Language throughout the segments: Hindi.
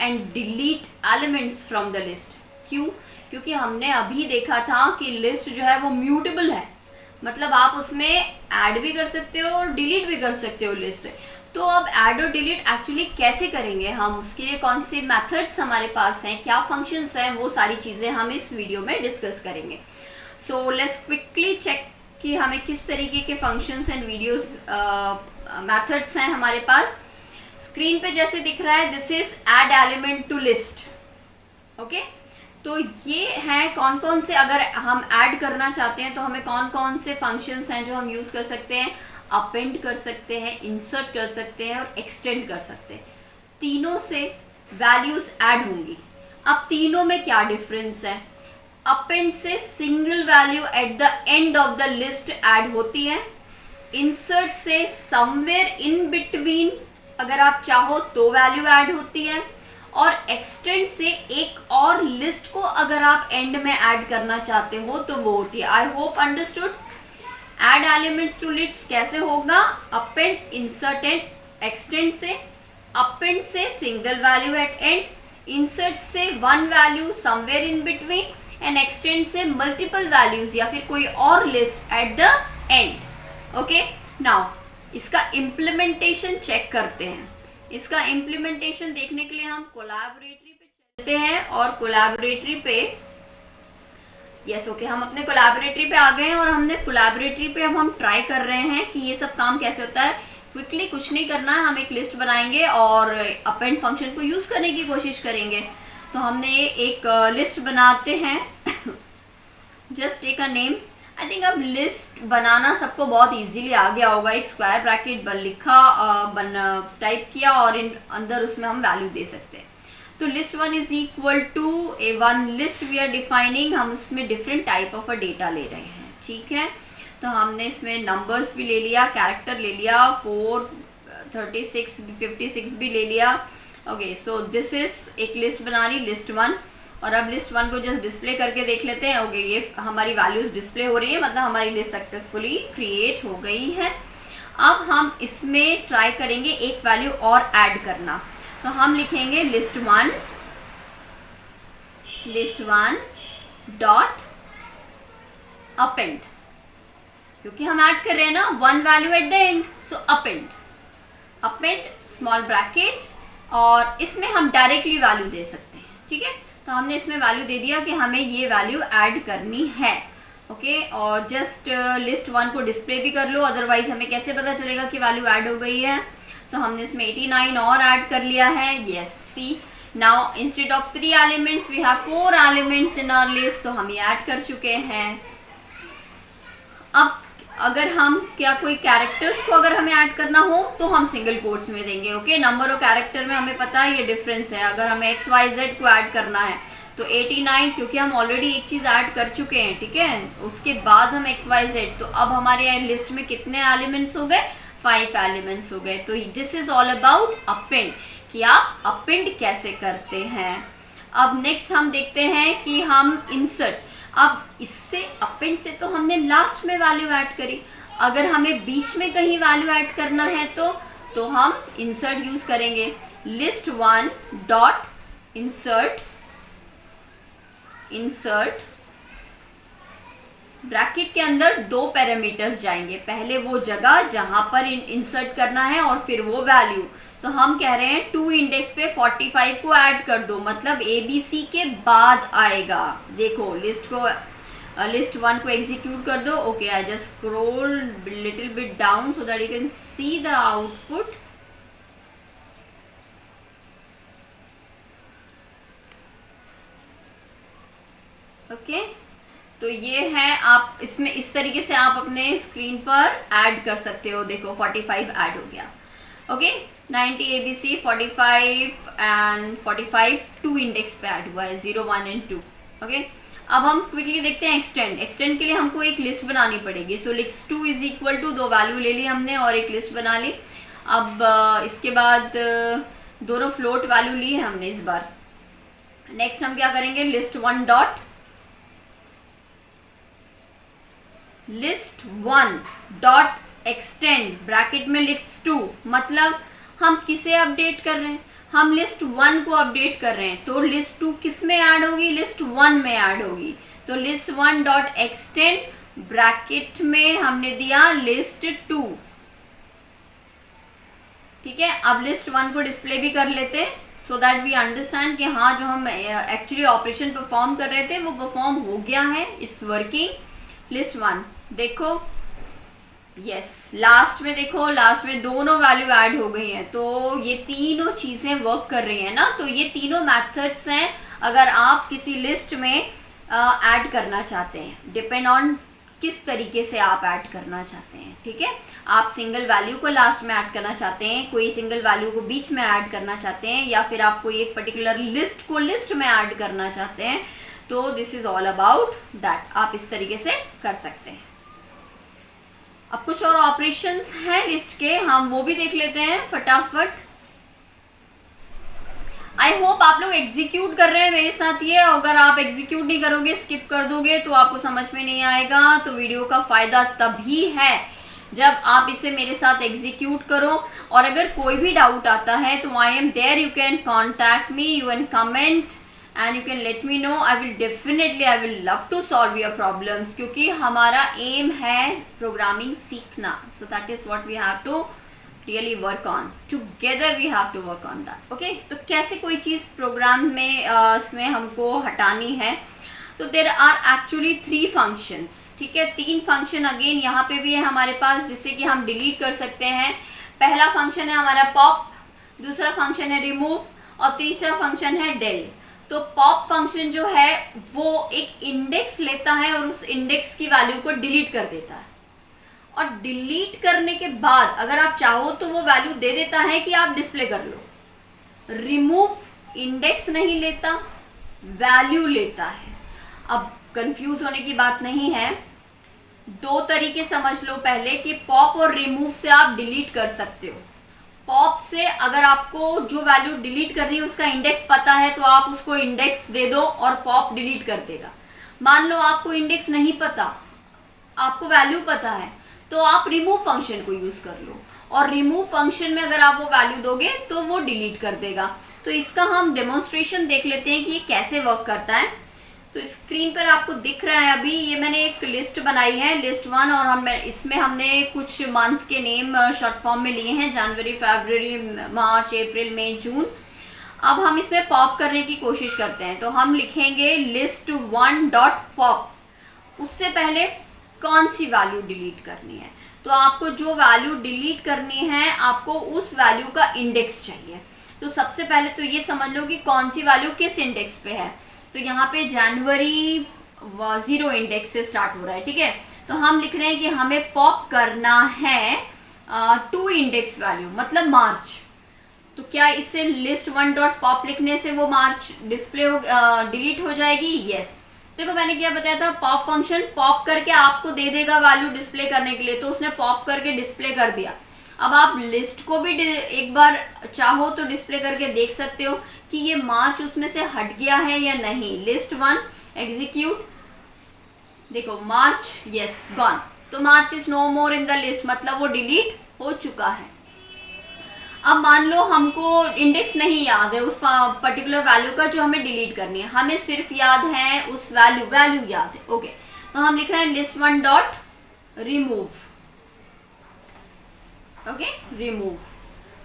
And delete elements from the list. क्यों? क्योंकि हमने अभी देखा था कि लिस्ट जो है वो म्यूटेबल है, मतलब आप उसमें ऐड भी कर सकते हो और डिलीट भी कर सकते हो लिस्ट से। तो अब ऐड और डिलीट एक्चुअली कैसे करेंगे हम, उसके लिए कौन से मेथड्स हमारे पास हैं, क्या फंक्शंस हैं, वो सारी चीज़ें हम इस वीडियो में डिस्कस करेंगे। सो लेट्स क्विकली चेक कि हमें किस तरीके के फंक्शंस एंड वीडियोस मेथड्स हैं हमारे पास। स्क्रीन पे जैसे दिख रहा है, this is add element to list. Okay, तो ये हैं कौन कौन से, अगर हम ऐड करना चाहते हैं तो हमें कौन कौन से फंक्शंस हैं जो हम यूज़ कर सकते हैं। अपेंड कर सकते हैं, इंसर्ट कर सकते हैं और एक्सटेंड कर सकते हैं। तीनों से वैल्यूज ऐड होंगी। अब तीनों में क्या डिफरेंस है? अपेंड से single value eight the end of the list add होती है। इंसर्ट से समवेयर इन बिटवीन अगर आप चाहो तो वैल्यू ऐड होती है। और एक्सटेंड से एक और लिस्ट को अगर आप एंड में ऐड करना चाहते हो तो वो होती है। I hope understood. Add elements to list कैसे होगा? अपेंड, इंसर्ट एंड एक्सटेंड से। अपेंड से single value at end, insert से one value somewhere in between and extend से मल्टीपल वैल्यूज या फिर कोई और list at the end. Okay, now इसका इम्प्लीमेंटेशन चेक करते हैं। इसका इम्प्लीमेंटेशन देखने के लिए हम कोलैबोरेटरी पे चलते हैं और कोलैबोरेटरी पे हम अपने कोलैबोरेटरी पे आ गए हैं और हमने कोलैबोरेटरी पे अब हम ट्राई कर रहे हैं कि ये सब काम कैसे होता है। क्विकली कुछ नहीं करना है, हम एक लिस्ट बनाएंगे और अपेंड फंक्शन को यूज़ करने की कोशिश करेंगे। तो हमने एक लिस्ट बनाते हैं। Just take a name. I think अब लिस्ट बनाना सबको बहुत इजीली आ गया होगा। एक स्क्वायर ब्रैकेट लिखा, टाइप किया और अंदर उसमें हम वैल्यू दे सकते हैं। तो list one is equal to a one list we are defining. हम इसमें different type of a data ले रहे हैं, ठीक है। तो हमने इसमें नंबर्स भी ले लिया, कैरेक्टर ले लिया, 4, 36, 56 भी ले लिया। ओके, सो दिस इज एक लिस्ट बना रही, लिस्ट वन। और अब लिस्ट वन को जस्ट डिस्प्ले करके देख लेते हैं। ओके, ये हमारी वैल्यूज डिस्प्ले हो रही है, मतलब हमारी लिस्ट सक्सेसफुली क्रिएट हो गई है। अब हम इसमें ट्राई करेंगे एक वैल्यू और ऐड करना। तो हम लिखेंगे लिस्ट वन डॉट अपेंड, क्योंकि हम ऐड कर रहे हैं ना one value eight the and. So append small bracket, और इसमें हम डायरेक्टली वैल्यू दे सकते हैं, ठीक है। तो हमने इसमें वैल्यू दे दिया कि हमें ये वैल्यू ऐड करनी है। ओके, और जस्ट लिस्ट वन को डिस्प्ले भी कर लो, अदरवाइज हमें कैसे पता चलेगा कि वैल्यू ऐड हो गई है। तो हमने इसमें 89 और ऐड कर लिया है। Yes, see now instead of 3 elements we have 4 elements in our list. तो हम ये ऐड कर चुके हैं। अब अगर हम कोई कैरेक्टर्स को अगर हमें ऐड करना हो तो हम सिंगल कोट्स में देंगे। ओके, नंबर और कैरेक्टर में हमें पता है ये डिफरेंस है। अगर हमें XYZ को ऐड करना है तो 89, क्योंकि हम ऑलरेडी एक चीज़ ऐड कर चुके हैं, ठीक है, उसके बाद हम XYZ, तो अब हमारे लिस्ट में कितने एलिमेंट्स हो गए? 5 एलिमेंट्स हो गए। तो this is all about append, कि आप अपेंड कैसे करते हैं। अब नेक्स्ट हम देखते हैं कि हम इंसर्ट। अब इससे अपेंड से तो हमने लास्ट में वैल्यू ऐड करी, अगर हमें बीच में कहीं वैल्यू ऐड करना है तो हम इंसर्ट यूज करेंगे। List one dot insert bracket के अंदर 2 पैरामीटर्स जाएंगे, पहले वो जगह जहां पर इंसर्ट करना है और फिर वो वैल्यू। तो हम कह रहे हैं 2 इंडेक्स पे 45 को ऐड कर दो, मतलब ABC के बाद आएगा। देखो लिस्ट वन को एग्जीक्यूट कर दो। Okay, I just scroll little bit down so that you can see the output. Okay, तो ये है, आप इसमें इस तरीके से आप अपने स्क्रीन पर ऐड कर सकते हो। देखो 45 ऐड हो गया। ओके, 90 ABC, 45 एंड 45 2 इंडेक्स पे ऐड हुआ है, 0, 1 एंड 2। ओके, अब हम क्विकली देखते हैं एक्सटेंड के लिए हमको एक लिस्ट बनानी पड़ेगी। So list 2 is equal to 2 value ले ली हमने और एक लिस्ट बना ली। अब इसके बाद दोनों फ्लोट वैल्यू ली है हमने इस बार। नेक्स्ट हम क्या करेंगे, list one dot extend bracket में लिस्ट 2, मतलब हम किसे अपडेट कर रहे हैं, हम लिस्ट 1 को अपडेट कर रहे हैं, तो लिस्ट 2 किस में ऐड होगी, लिस्ट 1 में ऐड होगी। तो लिस्ट 1 डॉट एक्सटेंड ब्रैकेट में हमने दिया लिस्ट 2, ठीक है। अब लिस्ट 1 को डिस्प्ले भी कर लेते हैं सो दैट वी अंडरस्टैंड कि हाँ जो हम एक्चुअली ऑपरेशन परफॉर्म कर रहे थे वो परफॉर्म हो गया है, इट्स वर्किंग। लिस्ट 1 देखो, यस लास्ट में देखो, लास्ट में दोनों वैल्यू ऐड हो गई हैं, तो ये तीनों चीज़ें वर्क कर रही हैं ना। तो ये तीनों मेथड्स हैं अगर आप किसी लिस्ट में ऐड करना चाहते हैं, डिपेंड ऑन किस तरीके से आप ऐड करना चाहते हैं, ठीक है। आप सिंगल वैल्यू को लास्ट में ऐड करना चाहते हैं, कोई सिंगल वैल्यू को बीच में ऐड करना चाहते हैं, या फिर आप कोई एक पर्टिकुलर लिस्ट को लिस्ट में ऐड करना चाहते हैं, तो this is all about that, आप इस तरीके से कर सकते हैं। अब कुछ और ऑपरेशंस हैं लिस्ट के, हम वो भी देख लेते हैं फटाफट। आई होप आप लोग एग्जीक्यूट कर रहे हैं मेरे साथ ये, अगर आप एग्जीक्यूट नहीं करोगे, स्किप कर दोगे तो आपको समझ में नहीं आएगा। तो वीडियो का फायदा तभी है जब आप इसे मेरे साथ एग्जीक्यूट करो। और अगर कोई भी डाउट आता है तो I am there, you can contact me, you can comment and you can let me know. I will love to solve your problems, क्योंकि हमारा एम है प्रोग्रामिंग सीखना। So that is what we have to really work on, together we have to work on that, okay. तो कैसे कोई चीज़ प्रोग्राम में इसमें हमको हटानी है, तो देर आर एक्चुअली 3 फंक्शंस, ठीक है। 3 फंक्शन अगेन यहाँ पे भी है हमारे पास, जिससे कि हम डिलीट कर सकते हैं। पहला फंक्शन है हमारा पॉप, दूसरा फंक्शन है रिमूव और तीसरा फंक्शन है डेल। तो पॉप फंक्शन जो है वो एक इंडेक्स लेता है और उस इंडेक्स की वैल्यू को डिलीट कर देता है, और डिलीट करने के बाद अगर आप चाहो तो वो वैल्यू दे देता है कि आप डिस्प्ले कर लो। रिमूव इंडेक्स नहीं लेता, वैल्यू लेता है। अब कंफ्यूज होने की बात नहीं है, 2 तरीके समझ लो पहले कि पॉप और रिमूव से आप डिलीट कर सकते हो। पॉप से अगर आपको जो वैल्यू डिलीट करनी है उसका इंडेक्स पता है तो आप उसको इंडेक्स दे दो और पॉप डिलीट कर देगा। मान लो आपको इंडेक्स नहीं पता, आपको वैल्यू पता है, तो आप रिमूव फंक्शन को यूज कर लो, और रिमूव फंक्शन में अगर आप वो वैल्यू दोगे तो वो डिलीट कर देगा। तो इसका हम डेमोन्स्ट्रेशन देख लेते हैं कि ये कैसे वर्क करता है। तो स्क्रीन पर आपको दिख रहा है अभी, ये मैंने एक लिस्ट बनाई है, लिस्ट 1, और इसमें हमने कुछ मंथ के नेम शॉर्ट फॉर्म में लिए हैं, जनवरी, फरवरी, मार्च, अप्रैल, मई, जून। अब हम इसमें पॉप करने की कोशिश करते हैं, तो हम लिखेंगे लिस्ट 1 डॉट पॉप। उससे पहले कौन सी वैल्यू डिलीट करनी है, तो आपको जो वैल्यू डिलीट करनी है आपको उस वैल्यू का इंडेक्स चाहिए। तो सबसे पहले तो ये समझ लो कि कौन सी वैल्यू किस इंडेक्स पे है। तो यहाँ पे जनवरी 0 इंडेक्स से स्टार्ट हो रहा है, ठीक है। तो हम लिख रहे हैं कि हमें पॉप करना है 2 इंडेक्स वैल्यू, मतलब मार्च। तो क्या इससे लिस्ट 1 डॉट पॉप लिखने से वो मार्च डिस्प्ले हो डिलीट हो जाएगी? यस। देखो मैंने क्या बताया था, पॉप फंक्शन पॉप करके आपको दे देगा वैल्यू डिस्प्ले करने के लिए, तो उसने पॉप करके डिस्प्ले कर दिया। अब आप लिस्ट को भी एक बार चाहो तो डिस्प्ले करके देख सकते हो कि ये मार्च उसमें से हट गया है या नहीं। लिस्ट 1 एग्जीक्यूट, देखो मार्च, यस गॉन। तो March is no more in the list, मतलब वो डिलीट हो चुका है। अब मान लो हमको इंडेक्स नहीं याद है उस पर्टिकुलर वैल्यू का जो हमें डिलीट करनी है, हमें सिर्फ याद है उस वैल्यू याद है, ओके। तो हम लिख रहे हैं list 1 dot remove, okay, remove.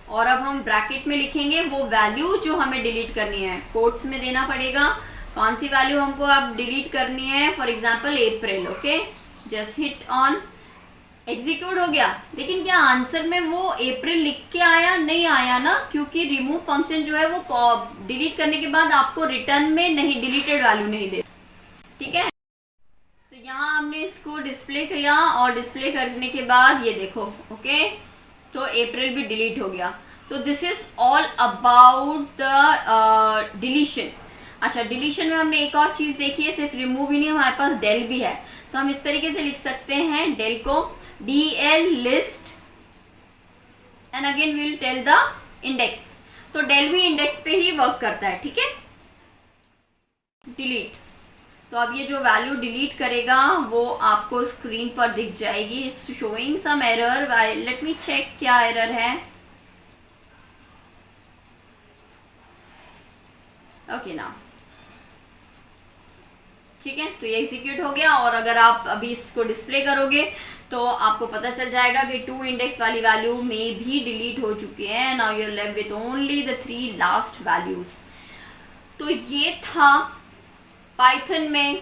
और अब हम ब्रैकेट में लिखेंगे वो वैल्यू जो हमें डिलीट करनी है, कोट्स में देना पड़ेगा कौन सी वैल्यू हमको अब डिलीट करनी है। For example April, okay, just hit on, execute हो गया। लेकिन क्या आंसर में वो अप्रैल लिख के आया? नहीं आया ना, क्योंकि रिमूव फंक्शन जो है वो डिलीट करने के बाद आपको रिटर्न में नहीं, डिलीटेड वैल्यू नहीं दे, ठीक है। तो यहाँ हमने इसको डिस्प्ले किया और डिस्प्ले करने के बाद ये देखो, ओके, तो अप्रैल भी डिलीट हो गया। तो this is all about the deletion. अच्छा, डिलीशन में हमने एक और चीज़ देखी है, सिर्फ रिमूव ही नहीं, हमारे पास डेल भी है। तो हम इस तरीके से लिख सकते हैं डेल को, DL list and again we will tell the index. तो डेल भी इंडेक्स पे ही वर्क करता है, ठीक है। डिलीट, तो अब ये जो वैल्यू डिलीट करेगा वो आपको स्क्रीन पर दिख जाएगी। Showing some error, let me check क्या एरर है। ओके ना, ठीक है। तो ये एग्जीक्यूट हो गया, और अगर आप अभी इसको डिस्प्ले करोगे तो आपको पता चल जाएगा कि 2 इंडेक्स वाली वैल्यू में भी डिलीट हो चुके हैं। Now you are left with only the 3 last values. तो ये था पाइथन में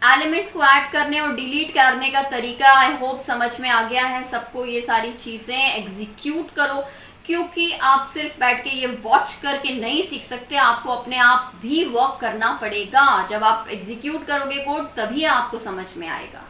एलिमेंट्स को ऐड करने और डिलीट करने का तरीका। आई होप समझ में आ गया है सबको। ये सारी चीज़ें एग्जीक्यूट करो, क्योंकि आप सिर्फ बैठ के ये वॉच करके नहीं सीख सकते, आपको अपने आप भी वर्क करना पड़ेगा। जब आप एग्जीक्यूट करोगे कोड तभी आपको समझ में आएगा।